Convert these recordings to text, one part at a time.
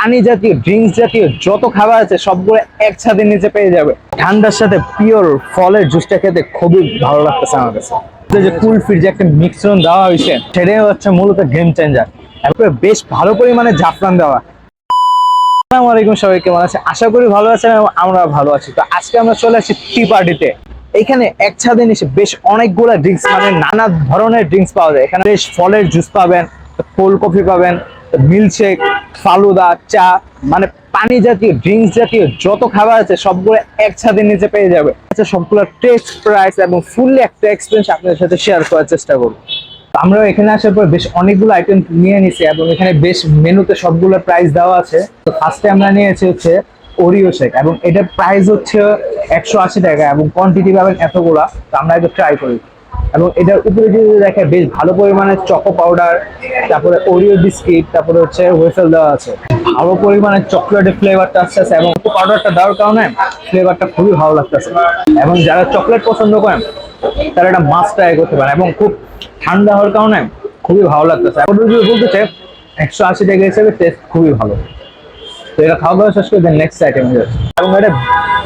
পানি জাতীয় ড্রিঙ্কস জাতীয় যত খাবার আছে সবগুলো একসাথে নিচে পেয়ে যাবে। ঠান্ডার সাথে পিওর ফলের জুসটা খেতে খুবই ভালো লাগতেছে আমার কাছে। যে কুলফির যে একটা মিশ্রণ দেওয়া হয়েছে সেটাই হচ্ছে মূলত গেম চেঞ্জার। এরপরে বেশ ভালো পরিমাণে জাফরান দেওয়া। আসসালামু আলাইকুম, সবাই কেমন আছে? আশা করি ভালো আছেন এবং আমরা ভালো আছি। তো আজকে আমরা চলে আসছি টি পার্টিতে। এখানে একসাথে নিচে বেশ অনেকগুলা ড্রিঙ্কস, মানে নানা ধরনের ড্রিঙ্কস পাওয়া যায়। এখানে বেশ ফলের জুস পাবেন, কোল্ড কফি পাবেন, মিল্কশেক, ফালুদা, চা, মানে পানি জাতীয় ড্রিঙ্কস জাতীয় যত খাবার আছে সবগুলো একসাথে নিচে পেয়ে যাবে। আচ্ছা, সবগুলো টেস্ট, প্রাইস এবং ফুললি একটা এক্সপিরিয়েন্স আপনাদের সাথে শেয়ার করার চেষ্টা করব। আমরা এখানে আসার পর বেশ অনেকগুলো আইটেম নিয়ে নিছি এবং এখানে বেশ মেনুতে সবগুলো প্রাইস দেওয়া আছে। তো ফার্স্টে আমরা নিয়েছি হচ্ছে ওরিও শেক এবং এটার প্রাইস হচ্ছে 180 টাকা এবং কোয়ান্টিটি পাবেন এতগুলা। তো আমরা একটু ট্রাই করি। এবং এটার উপরে যদি দেখে বেশ ভালো পরিমাণে চকো পাউডার, তারপরে ওরিও বিস্কিট, তারপরে হচ্ছে ওয়েফেল দেওয়া আছে। ভালো পরিমাণে চকলেটের ফ্লেভারটা আসতেছে এবং পাউডারটা দেওয়ার কারণে ফ্লেভারটা খুবই ভালো লাগতেছে। এবং যারা চকলেট পছন্দ করেন তারা এটা মাস্ট ট্রাই করতে পারেন। এবং খুব ঠান্ডা হওয়ার কারণে খুবই ভালো লাগতেছে। এখন যদি বলতেছে 180 টাকা হিসেবে টেস্ট খুবই ভালো। তো এটা খাওয়া দাওয়া শেষ করে দেন নেক্সট আইটেম হয়ে যাচ্ছে। এবং এটা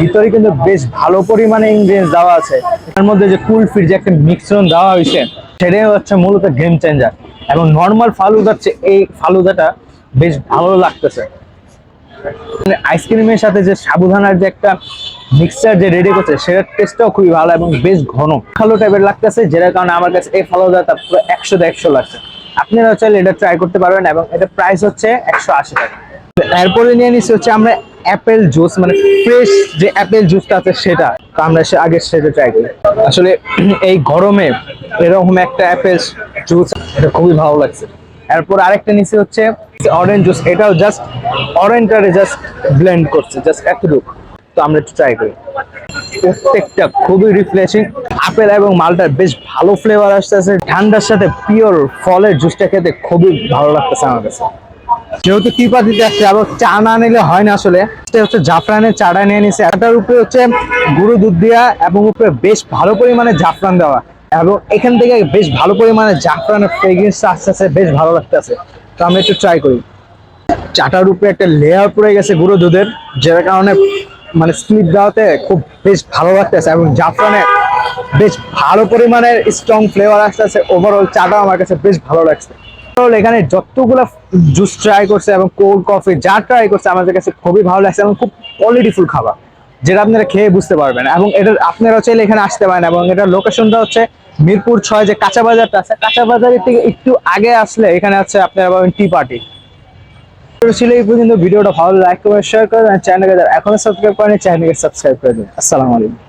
ভিতরে কিন্তু বেশ ভালো পরিমাণে ইনগ্রেডিয়েন্টস দেওয়া আছে। এর মধ্যে যে কুলফির যে একটা মিশ্রণ দেওয়া হয়েছে সেটাই হচ্ছে মূলত গেম চেঞ্জার। এবং নর্মাল ফালুদার চেয়ে এই ফালুদাটা বেশ ভালো লাগতেছে। আইসক্রিমের সাথে যে সাবুদানার যে একটা মিক্সচার যে রেডি করছে সেটার টেস্টটাও খুবই ভালো এবং বেশ ঘন ভালো টাইপের লাগতেছে, যেটার কারণে আমার কাছে এই ফালুদাটা পুরো 100 লাগছে। আপনারা চাইলে এটা ট্রাই করতে পারবেন এবং এটা প্রাইস হচ্ছে 180 টাকা। এরপরে নিয়ে নিচ্ছি হচ্ছে আমরা অ্যাপেল জুস, মানে ফ্রেশ যে অ্যাপেল জুসটা আছে সেটা। তো আমরা আগে সেটা ট্রাই করি। আসলে এই গরমে এরকম একটা অ্যাপেল জুস এটা খুবই ভালো লাগছে। এরপর আরেকটা নিচে হচ্ছে অরেঞ্জ জুস, এটাও জাস্ট অরেঞ্জটারে জাস্ট ব্লেন্ড করছে, জাস্ট এতটুকু। তো আমরা একটু ট্রাই করি। প্রত্যেকটা খুবই রিফ্রেশিং। আপেল এবং মালটার বেশ ভালো ফ্লেভার আসতেছে। ঠান্ডার সাথে পিওর ফলের জুসটা খেতে খুবই ভালো লাগতেছে আমার কাছে। যেহেতু টি পার্টিতে আসছে, আবার চা না নিলে হয় না। আসলে এটা হচ্ছে জাফরানের চাটা নিয়ে নিছে। এটার উপরে হচ্ছে গুঁড়ো দুধ দেওয়া এবং উপরে বেশ ভালো পরিমাণে জাফরান দেওয়া এবং এখান থেকে বেশ ভালো পরিমাণে জাফরানের ফ্রেগ্রেন্স আসতেছে, বেশ ভালো লাগতেছে। তো আমরা একটু ট্রাই করি। চাটার উপরে একটা লেয়ার পড়ে গেছে গুঁড়ো দুধের, যার কারণে মানে স্লিপ দেওয়াতে খুব বেশ ভালো লাগতেছে এবং জাফরানের বেশ ভালো পরিমাণের স্ট্রং ফ্লেভার আসতেছে। ওভারঅল চাটা আমার কাছে বেশ ভালো লাগছে। এখানে যতগুলো জুস ট্রাই করছে এবং কোল্ড কফি যা ট্রাই করছে আমাদের কাছে খুবই ভালো লাগছে এবং খুব কোয়ালিটিফুল খাবার, যেটা আপনারা খেয়ে বুঝতে পারবেন। এবং এটা আপনারা চাইলে এখানে আসতে পারেন। এবং এটার লোকেশনটা হচ্ছে মিরপুর 6, যে কাঁচা বাজারটা আছে, কাঁচা বাজারের থেকে একটু আগে আসলে এখানে আছে আপনারা পাবেন টি পার্টি। ছিল এই পর্যন্ত। ভিডিওটা ভালো লাইক করে শেয়ার করেন, চ্যানেলকে যারা এখনো সাবস্ক্রাইব করেনি চ্যানেলকে সাবস্ক্রাইব করে দিন। আসসালামু আলাইকুম।